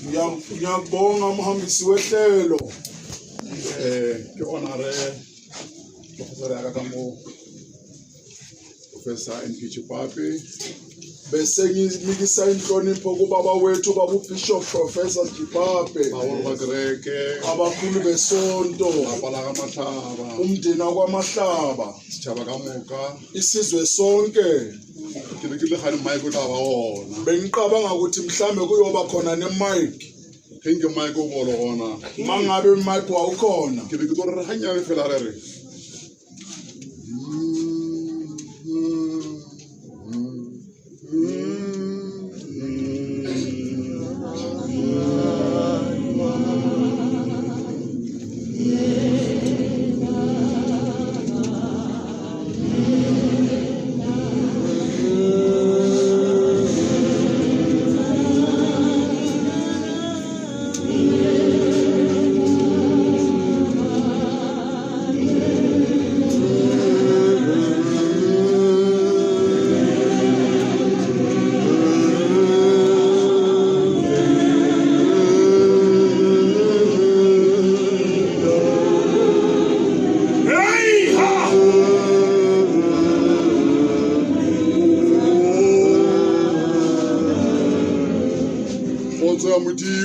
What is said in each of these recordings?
Ngiyabonga mhambisi wehlelo. Ke honore Professor Yakamo Professor NPG Bopape Bese ngimikisa inhlonipho kubaba wethu babuBishop Professor Bopape. Bagreke Abakhulu besonto. Robala ka Mahlaba Umndeni wakwaMahlaba. Sitshaba ka moka Isizwe sonke. ke be ke le gane mic o tla ba ona Bengiqabanga ukuthi mhlambe kuyoba khona ne-mic. ke nke mic o bolo gona Mangabe mic wawukhona. ke be ke tlo re hanyane fela re re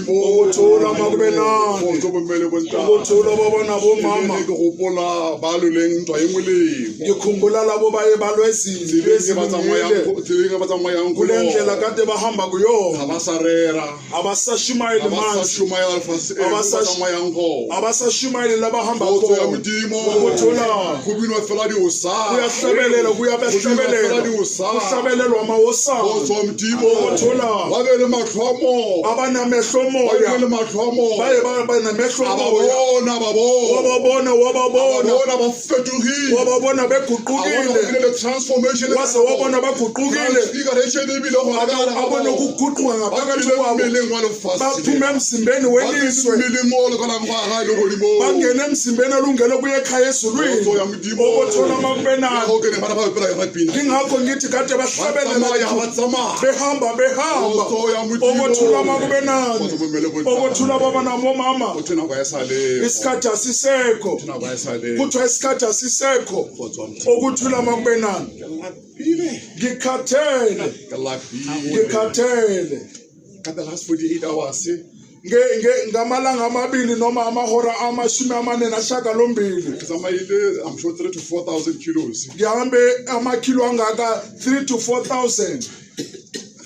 Ukuthola makubenani. Ukuthola baba nabomama. Gopola ba loleng ntwa e moleng Ngikhumbula labo baye balwezini tsamayang kule ndlela kade bahamba kuyona. ba sa rera Abasashumayeli ba sa manzi. shumaya tsamayang go Abasashumayeli labahamba Khutso ya khona. modimo Ukuthola go binwa fela di osa kuyahlabelela kuyabehlabelela. Kuhlabelelwa amawosana. Khutso ya modimo Ukuthola ba be le matlhomo abanamehlo ba be moya. le matlhomo Baye banamehlo ba moya. bona Wababona ba fetogile wababona beguqukile. the transformation Wase wabona baguqukile. transfiguration e bile gona ka hare ga Abona bona. ukuguquka Ba ngaphakathi bile kwabo. mmeleng wa lefatshe Baphume emzimbeni weliswe. mmeleng mo le kana ga ga le godimo Bangena emzimbeni olungele kuye ekhaya ezulwini. Khutso ya modimo Ukuthola makubenani. go ke ne bana ba phela ya pina Ingakho ngithi kade ba bahlabelela tsamaya behamba Khutso ya modimo ukuthola makubenani. Khutso bo mmele bo Ukuthula baba nabomama. uthina kwa esale Isikhathi asisekho. uthina kwa esale Kuthiwa isikhathi asisekho. Khutso wa modimo Ukuthula makubenani. Ngikhathele. ka lapile Ngikhathele. ka the last 48 hours Ngamalanga amabili noma amahora amashumi amane nashagalombili. ke tsamaile I'm sure 3 to 4,000 kilos Ngihambe amakilo angaka 3 to 4,000.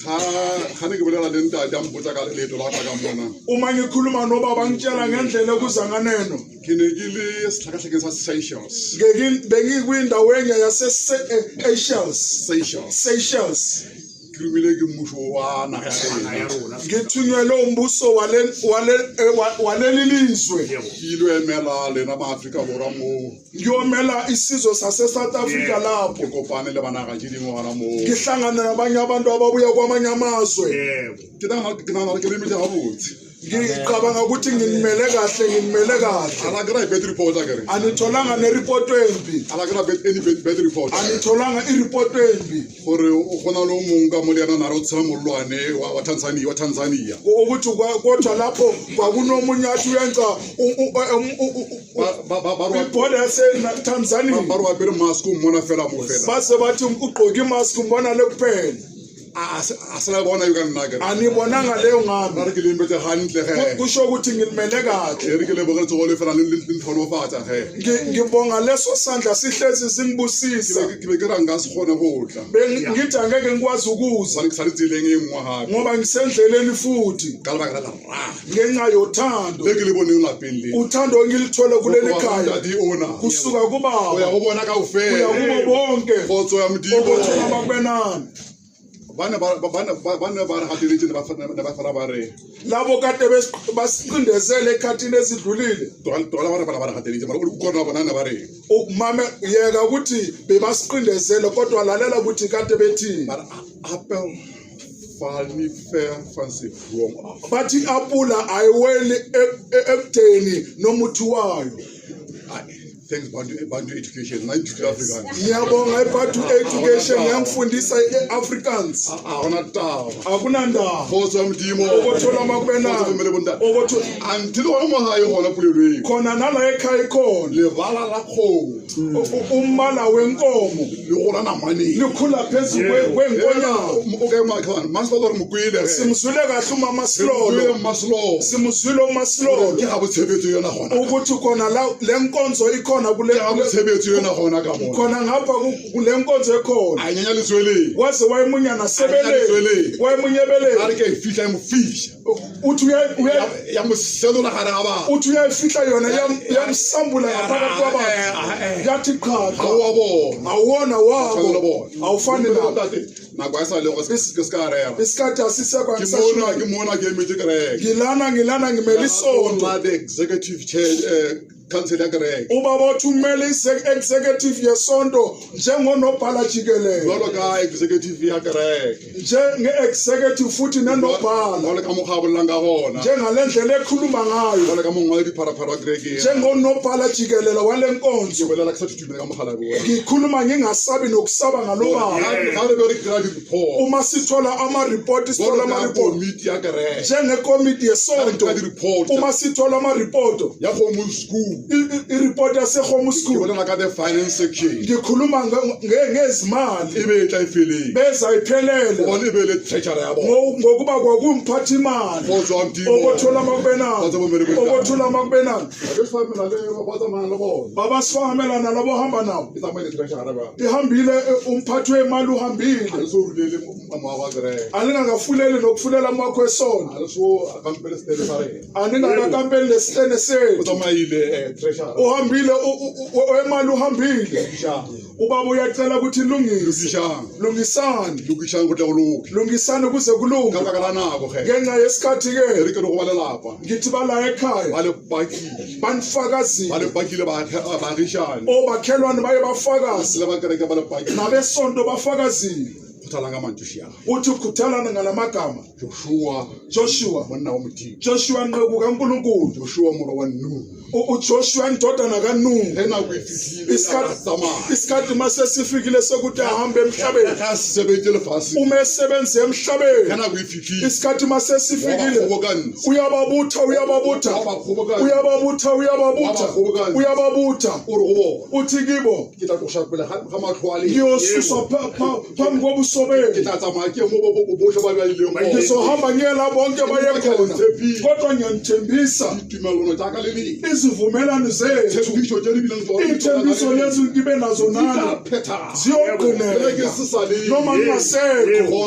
ga ne ke bolela le ntate a mpotsa ka leeto la ka ka mona Uma ngikhuluma nobaba ngitshela ngendlela ekuzanganeno. ke ne ke le setlhakatlhakeng sa Seychelles Bengikwindawo enye yase Seychelles. ke rumile ke mmuso wa naga ya rona Ngithunyelwe umbuso waleli lizwe. ke ilo emela lena maAfrika Borwa mo Ngiyomela isizwe sase South Africa ke lapho. kopane le banaga tse dingwe gona mo Ngihlangana nabanye abantu ababuya kwamanye amazwe. ke nagana ke lemetse gabotse Ngicabanga ukuthi ngimele kahle. ala kry bad report akere Anitholanga nereport embi. ala kry any bad report Anitholanga ireport embi. gore go na le mongwe ka mo le yana na re o tshela molwane wa Tanzania Ukuthi kodwa lapho kwakunomunye athi uyenza ibhola yaseTanzania. ba re wa apere mask o mmona fela mo fela Base bathi ugqoka imask umbona le kuphela. a se la bona yo ka nna ke Anibonanga leyo ngami. re ke lembetse gantle ge Kusho ukuthi ngimele kahle. e re ke lebogetse go le fela le ntlhonofatsa ge Ngibonga leso sandla sihlezi singibusisa. ke be ke ra nka se kgone go tla Ngithi angeke ngikwazi ukuza ke sa le tseleng e nngwe gape ngoba ngisendleleni futhi ka lebaka la ra ngenxa yothando. le ke le boneng lapeng le Uthando ngilithole kuleli khaya di ona kusuka o ya kubaba go bona ka kuya ofela kubo bonke. Khutso ya modimo Ukuthola makubenani. ba ne ba re gateletse ne ba fela ba re Labo kade basiqindezele ekhathini ezidlulile. togala ba re bana ba re gateletse mara o kona bona ne ba re Mama yeka ukuthi bebasiqindezele kodwa lalela ukuthi kade bethini. bara apple fani fair fancy wrong Bathi apula ayiweli ebudeni nomuthi wayo. thanks Bantu education ngayithuthela Afrikaans ngiyabonga iBantu education yangifundisa iAfrikaans akuna taba akunandaba Khutso mdimo okuthola makubena okuthola until uma hayo hona pulelweni khona nala ekhaya khona levala la kho umbala wenkomo ligona namani likhula phezulu kwenkonyana okay makhona masifodor mukwile simzwile kahle umama Slolo maslo simzwile uMaslolo ke ga botshebetso yona gona ukuthi khona la lenkonzo ikhona kule botshebetso yona gona ka bona khona ngapha kule nkonzo ekhona ayenya letswele waze wayemunyana sebele wayemunyebele ari ke fihla imfisha uthi ya mosedola gare ga ba uthi uyayifihla yona yamsambula ngaphakathi kwabantu yathi qhaqa wa bona awona wabo awufani nabo nako sa le go se ska rera isikhathi asisekwa ke mona ke meje kare ngilana ngimeli isonto la the executive chair council ya kare ubaba uthumele executive yesonto njengonobhala jikelele jwalo ka executive ya kare njenge-executive futhi nanobhala jwalo ka mogabololang ka gona njengalendlela ekhuluma ngayo jwalo ka mongwe dipharapara greke njengonobhala jikelele wale nkonzo bolela ke sa thutumela ka mogala bo ngikhuluma ngingasabi nokusaba ngalobaba ga re be re kira di-report uma sithola ama-report sithola ama-report komiti ya kare njengekomiti yesonto uma sithola ama-report ya home school i-report yaseHome ke School bolela ka the finance section ngikhuluma ngezimali e be tla ifeleng beza iphelele bona e be le treasurer ya bona ngokuba kwakumphathi imali go tswa mdimo okuthola makubenani okuthula makubenani ke famela le ba tsamaya le bona baba sifahamelana labo hamba nabo ke tsamaya le treasurer ba ihambile umphathi wemali uhambile ale so rulele mama wa kare aningangafuleli nokufulela amakho esonto ale so akampele stele sare aningakampeli lesihlene o sethu tsamayile treasurer uhambile wemali uhambile sha ubaba uyacela ukuthi lungise lukishang lungisani go tla go loka lungisani kuze kulunge ka baka la nako ge ngenxa yesikhathi ke re ke go ba lelapa ngithi bala ekhaya ba le bakile banifakazile ba le bakile ba gishane obakhelwane baye bafakazi le ba kere ke ba le bakile nabesonto bafakazile kuthalanga mantushiya uthi ukhuthalana ngalamagama Joshua monna wa motho Joshua nqeku kaNkulunkulu Joshua mora wa Nun uJoshua indodana kaNuni ena kuyifihlile isikhathi mase sifikile sokuthi ahambe emhlabeni akasebenzele fasi uma esebenza emhlabeni ena kuyifihlile isikhathi mase sifikile uyababutha uthi kibo kita tosha pele ga matlhwale ngiyosuswa phambi kobuso benu kita tsamaya ke mo bohle ba ile mo ngizohamba ngiyela bonke baye khona kodwa ngiyanithembisa itumelano tsa ka le le izivumelano zethu thembiso tse di bileng tsona ithembiso lezi ngibe nazo nani ziyoqineka noma ngingasekho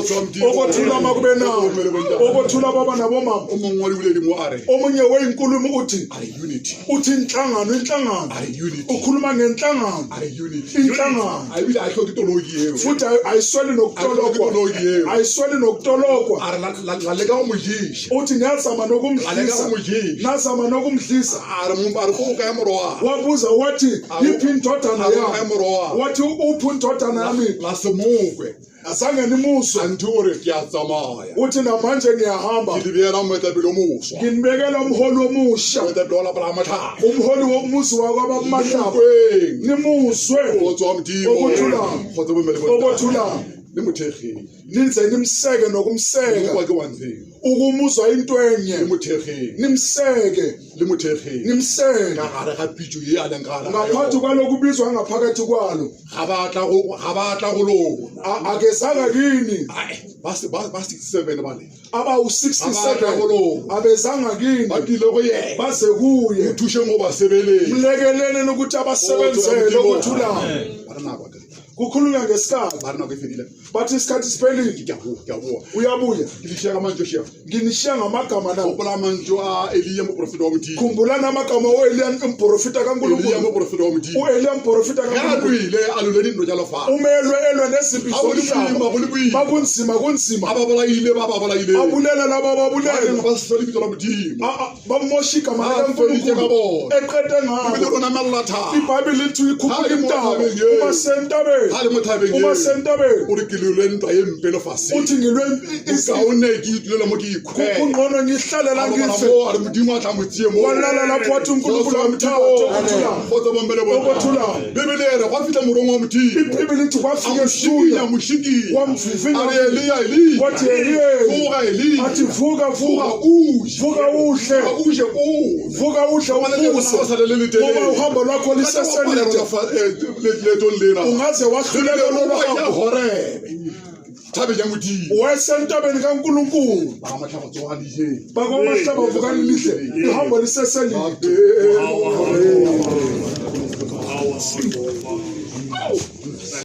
okuthula makube nawo okuthula baba nabomama omongwe wa dibuledi mo are omunye weyinkulumo uthi unity uthi inhlangano ukhuluma ngenhlangano inhlangano ayibile ayihlo kitologi yeo futhi ayisweli nokutolokwa are la lega go mojisha uthi ngiyazama nokumdlisa are mo are go ka ya moroa wabuza wathi yiphi indodana yami wathi uphi indodana yami la semokwe azange nimuzwe antore ke a tsamaya uthi namanje ngiyahamba ngibiyela moetapele omusha nginibekela umholi omusha moetapele la bala matha umholi womuzi wakwa Mahlaba nimuzwe go tswa mdimo go tswa bomele okuthula nimuthegi ninze nimseke nokumseka kwa ke wanze ukumuzwa into enye nimuthegi nimseke nimuthegi nimseke gare ga pitso ye a leng gala ngaphakathi kwalokubizwa ngaphakathi kwalo ga batla go lo akezanga kini ba 67 bale aba u67 abezanga kini bakile go ye baze kuye uthushe ngoba sebelele mlekelele ukuthi abasebenzele okuthula bana ba kukhulunywa ngesikhathi bana ke fedile bathi isikhathi siphelile ngiyabuya uyabuya ngilishiya kamanjo shiya nginishiya ngamagama nawo ukula manjo a Eliya umprofeti wa mthi khumbulana amagama oEliya umprofeti kaNkulunkulu Eliya umprofeti wa mthi uEliya umprofeti kaNkulunkulu yalwile aluleni into jalo fa elwe nezimpi zomhlaba kunzima abulela laba babulela basifeli bitso la modimo bamoshika mara kaNkulunkulu eqede ngabo bona mallatha iBhayibheli lithi ikhuphula intaba uma sentabeni hali mothabeng uma sentabeni uri ke lulweni ba yempelo fase uthi ngilwe kaone ke itulela mo ke ikho kungcono ngihlale la ngife ari modimo a tla motsie mo walala lapho wathi uNkulunkulu amthatha khotso bombele bona Okothula. bibele re gwa fitla morongo wa modimo ibhayibheli lithi kwafika amshikinya esuya mushikinya wamvivinya ari eli wathi Eliya vuka eli athi vuka vuka uhle uje vuka uhle upuse ngoba uhambo lwakho liseselide letong lena ungaze wahluleka lolo horebe thabe ya modimo wesentabeni kaNkulunkulu amahlabatswalije bakwamahlaba vukani lihle ihambo liseselide Power.